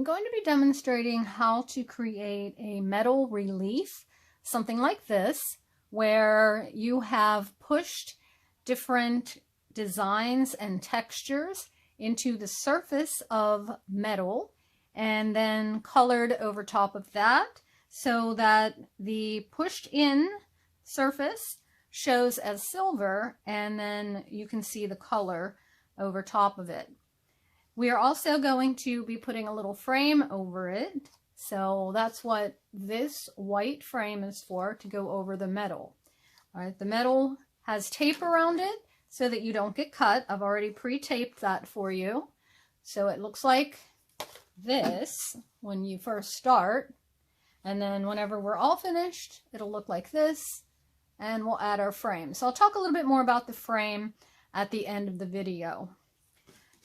going to be demonstrating how to create a metal relief, something like this, where you have pushed different designs and textures into the surface of metal and then colored over top of that so that the pushed in surface shows as silver, and then you can see the color over top of it. We are also going to be putting a little frame over it, so that's what this white frame is for, to go over the metal. All right, the metal has tape around it so that you don't get cut. I've already pre-taped that for you. So it looks like this when you first start, and then whenever we're all finished, it'll look like this, and we'll add our frame. So I'll talk a little bit more about the frame at the end of the video.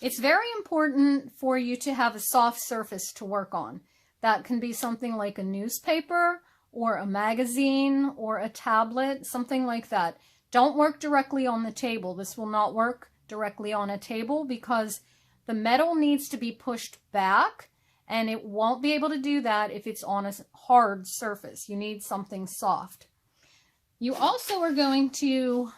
It's very important for you to have a soft surface to work on. That can be something like a newspaper or a magazine or a tablet, something like that. Don't work directly on the table. This will not work directly on a table because the metal needs to be pushed back, and it won't be able to do that if it's on a hard surface. You need something soft. You also are going to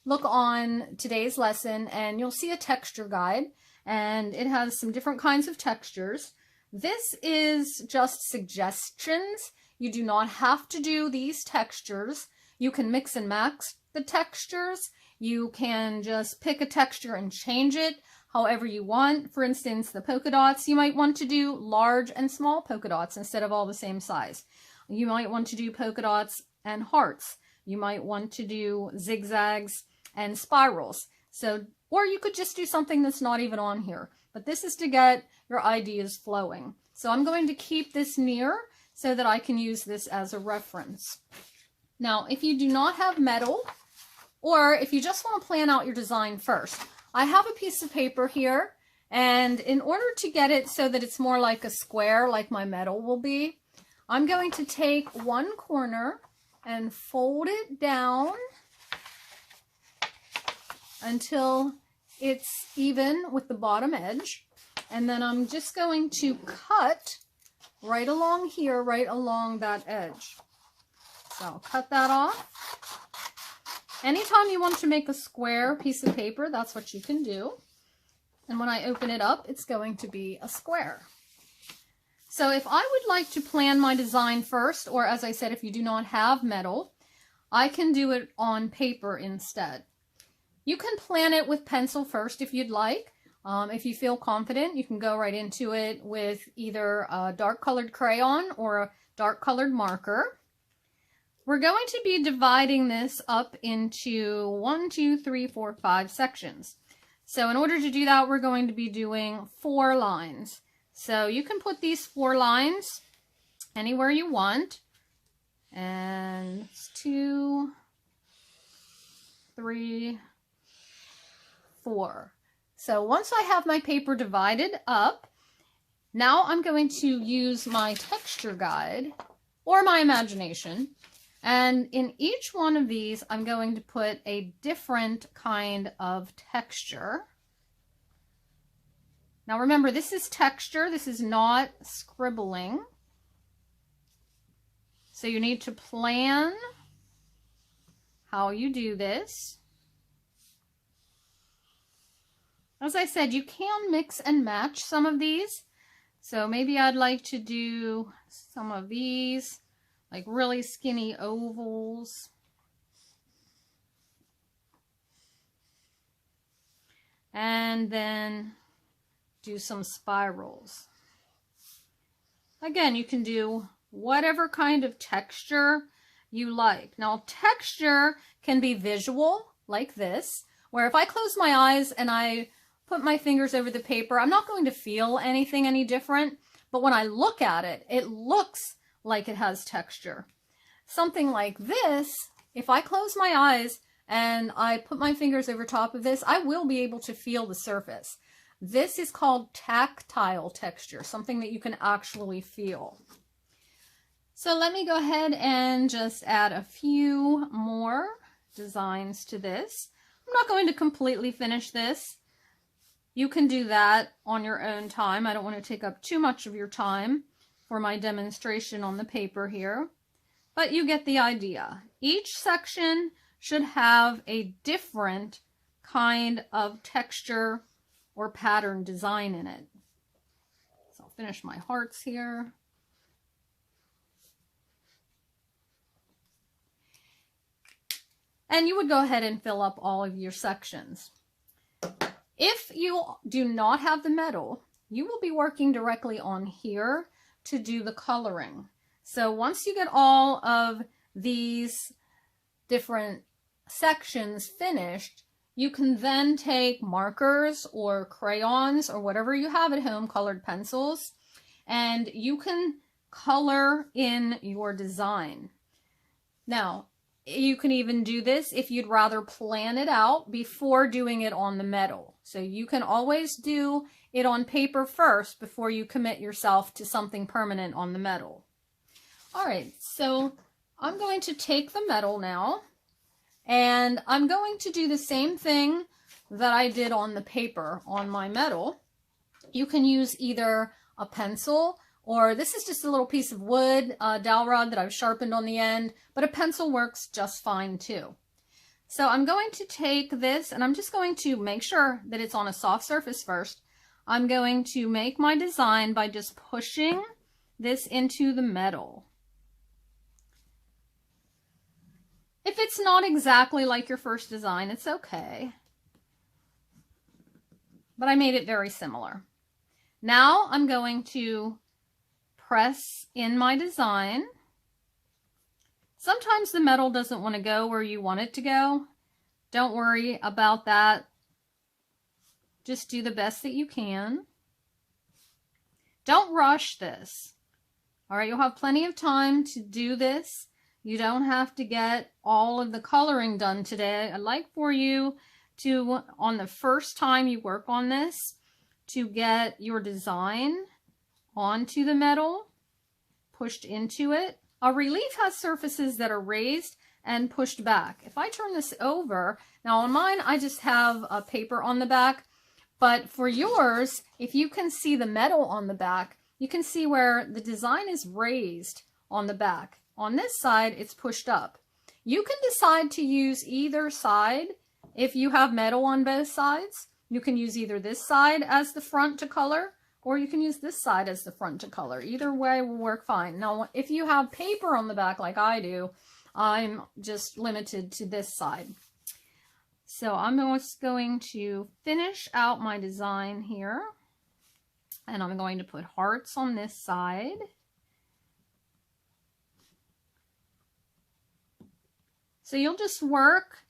look on today's lesson and you'll see a texture guide, and it has some different kinds of textures. This is just suggestions. You do not have to do these textures. You can mix and match the textures. You can just pick a texture and change it however you want. For instance, the polka dots, you might want to do large and small polka dots instead of all the same size. You might want to do polka dots and hearts. You might want to do zigzags and spirals. So, or you could just do something that's not even on here. But this is to get your ideas flowing. So I'm going to keep this near so that I can use this as a reference. Now, if you do not have metal, or if you just want to plan out your design first, I have a piece of paper here, and in order to get it so that it's more like a square, like my metal will be, I'm going to take one corner and fold it down until it's even with the bottom edge. And then I'm just going to cut right along here, right along that edge. So I'll cut that off. Anytime you want to make a square piece of paper, that's what you can do. And when I open it up, it's going to be a square. So if I would like to plan my design first, or as I said, if you do not have metal, I can do it on paper instead. You can plan it with pencil first if you'd like. If you feel confident, you can go right into it with either a dark colored crayon or a dark colored marker. We're going to be dividing this up into 1, 2, 3, 4, 5 sections. So in order to do that, we're going to be doing 4 lines. So you can put these 4 lines anywhere you want. And it's 2, 3, 4. So once I have my paper divided up, now I'm going to use my texture guide or my imagination. And in each one of these, I'm going to put a different kind of texture. Now remember, this is texture. This is not scribbling. So you need to plan how you do this. As I said, you can mix and match some of these. So maybe I'd like to do some of these, like really skinny ovals. And then do some spirals. Again, you can do whatever kind of texture you like. Now, texture can be visual, like this, where if I close my eyes and I put my fingers over the paper, I'm not going to feel anything any different, but when I look at it, it looks like it has texture. Something like this, if I close my eyes and I put my fingers over top of this, I will be able to feel the surface. This is called tactile texture, something that you can actually feel. So let me go ahead and just add a few more designs to this. I'm not going to completely finish this. You can do that on your own time. I don't want to take up too much of your time for my demonstration on the paper here, but you get the idea. Each section should have a different kind of texture or pattern design in it. So I'll finish my hearts here. And you would go ahead and fill up all of your sections. If you do not have the metal, you will be working directly on here to do the coloring. So once you get all of these different sections finished, you can then take markers or crayons or whatever you have at home, colored pencils, and you can color in your design. Now, you can even do this if you'd rather plan it out before doing it on the metal. So you can always do it on paper first before you commit yourself to something permanent on the metal. All right, so I'm going to take the metal now, and I'm going to do the same thing that I did on the paper on my metal. You can use either a pencil, or this is just a little piece of wood, dowel rod that I've sharpened on the end, but a pencil works just fine too. So I'm going to take this, and I'm just going to make sure that it's on a soft surface first. I'm going to make my design by just pushing this into the metal. If it's not exactly like your first design, it's okay. But I made it very similar. Now I'm going to press in my design. Sometimes the metal doesn't want to go where you want it to go. Don't worry about that. Just do the best that you can. Don't rush this. All right, you'll have plenty of time to do this. You don't have to get all of the coloring done today. I'd like for you to, on the first time you work on this, to get your design onto the metal, pushed into it. A relief has surfaces that are raised and pushed back. If I turn this over, now on mine I just have a paper on the back, but for yours, if you can see the metal on the back, you can see where the design is raised on the back. On this side, it's pushed up. You can decide to use either side. If you have metal on both sides, you can use either this side as the front to color, or you can use this side as the front to color. Either way will work fine. Now, if you have paper on the back like I do, I'm just limited to this side. So I'm just going to finish out my design here, and I'm going to put hearts on this side. So you'll just work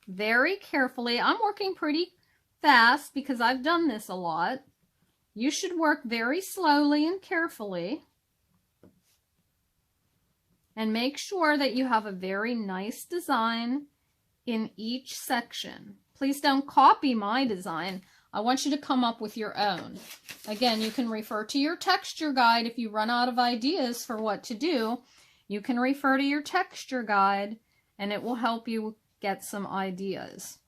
very carefully. I'm working pretty fast because I've done this a lot. You should work very slowly and carefully. And make sure that you have a very nice design in each section. Please don't copy my design. I want you to come up with your own. Again, you can refer to your texture guide if you run out of ideas for what to do. You can refer to your texture guide, and it will help you get some ideas.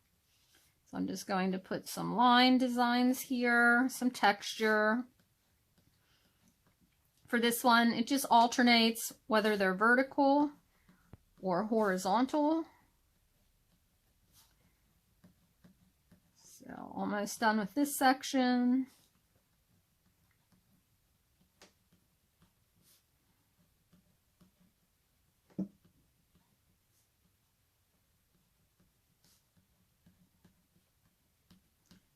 So I'm just going to put some line designs here, some texture. For this one, it just alternates whether they're vertical or horizontal. So almost done with this section.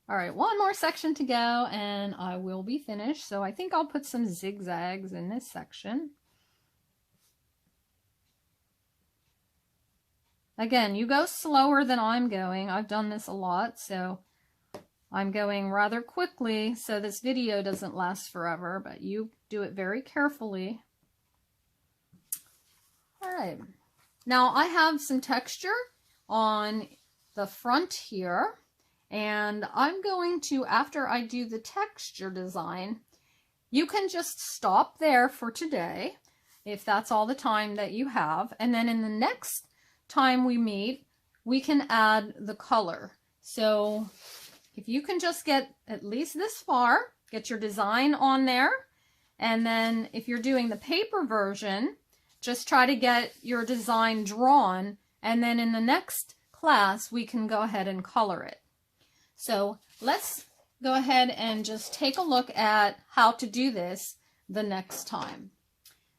All right, one more section to go and I will be finished. So I think I'll put some zigzags in this section. Again, you go slower than I'm going. I've done this a lot, so I'm going rather quickly so this video doesn't last forever, but you do it very carefully. All right, now I have some texture on the front here. And I'm going to, after I do the texture design, you can just stop there for today, if that's all the time that you have. And then in the next time we meet, we can add the color. So if you can just get at least this far, get your design on there, and then if you're doing the paper version, just try to get your design drawn, and then in the next class we can go ahead and color it. So let's go ahead and just take a look at how to do this the next time.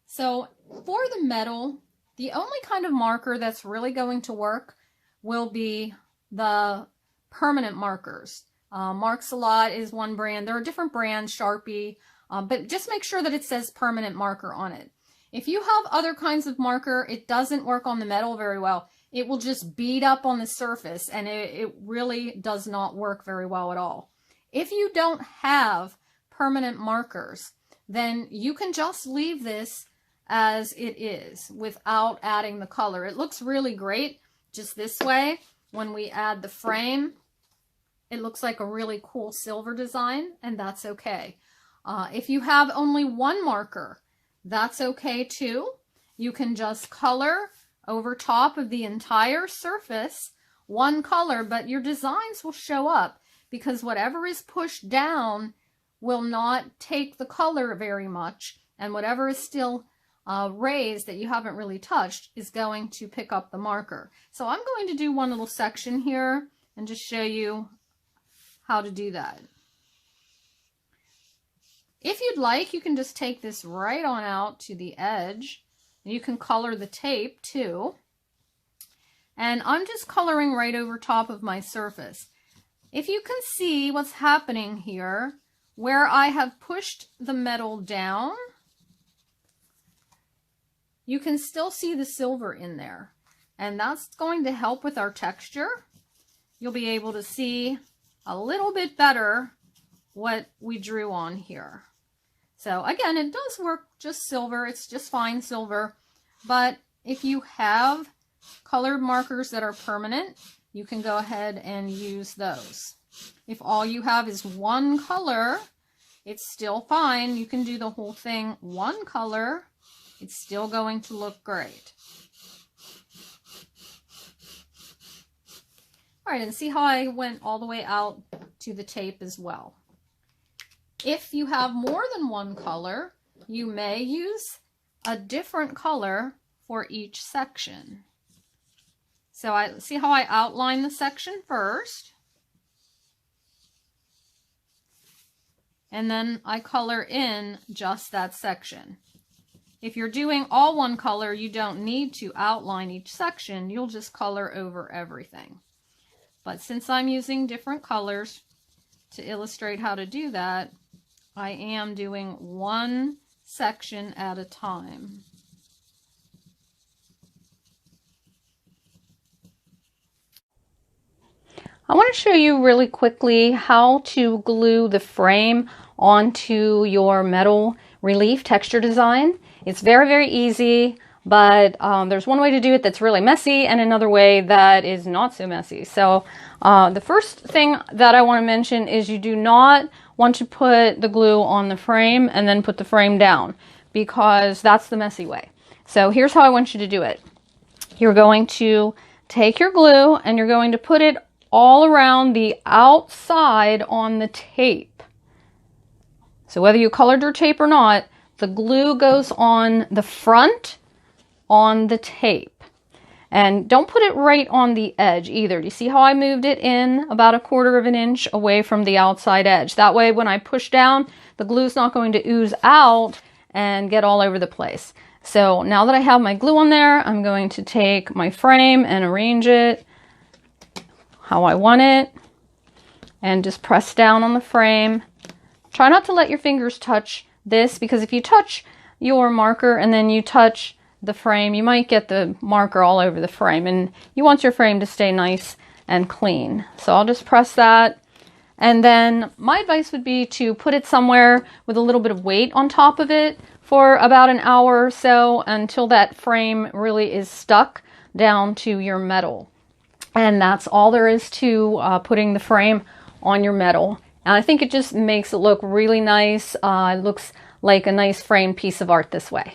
So for the metal, the only kind of marker that's really going to work will be the permanent markers. Marks a Lot is one brand. There are different brands, Sharpie, but just make sure that it says permanent marker on it. If you have other kinds of marker, it doesn't work on the metal very well. It will just bead up on the surface, and it really does not work very well at all. If you don't have permanent markers, then you can just leave this as it is without adding the color. It looks really great just this way. When we add the frame, it looks like a really cool silver design, and that's okay. If you have only one marker, that's okay too. You can just color over top of the entire surface one color, but your designs will show up because whatever is pushed down will not take the color very much, and whatever is still raised that you haven't really touched is going to pick up the marker. So I'm going to do one little section here and just show you how to do that. If you'd like, you can just take this right on out to the edge. You can color the tape too. And I'm just coloring right over top of my surface. If you can see what's happening here, where I have pushed the metal down, you can still see the silver in there. And that's going to help with our texture. You'll be able to see a little bit better what we drew on here. So again, it does work just silver. It's just fine silver. But if you have colored markers that are permanent, you can go ahead and use those. If all you have is one color, it's still fine. You can do the whole thing one color. It's still going to look great. All right, and see how I went all the way out to the tape as well. If you have more than one color, you may use a different color for each section. So I see how I outline the section first, and then I color in just that section. If you're doing all one color, you don't need to outline each section. You'll just color over everything. But since I'm using different colors to illustrate how to do that, I am doing one section at a time. I want to show you really quickly how to glue the frame onto your metal relief texture design. It's very, very easy, but there's one way to do it that's really messy and another way that is not so messy. So the first thing that I want to mention is you do not want to put the glue on the frame and then put the frame down, because that's the messy way. So here's how I want you to do it. You're going to take your glue and you're going to put it all around the outside on the tape. So whether you colored your tape or not, the glue goes on the front on the tape. And don't put it right on the edge either. Do you see how I moved it in about 1/4 of an inch away from the outside edge? That way when I push down, the glue's not going to ooze out and get all over the place. So now that I have my glue on there, I'm going to take my frame and arrange it how I want it, and just press down on the frame. Try not to let your fingers touch this, because if you touch your marker and then you touch the frame, you might get the marker all over the frame, and you want your frame to stay nice and clean. So I'll just press that, and then my advice would be to put it somewhere with a little bit of weight on top of it for about an hour or so until that frame really is stuck down to your metal. And that's all there is to putting the frame on your metal. And I think it just makes it look really nice. It looks like a nice framed piece of art this way.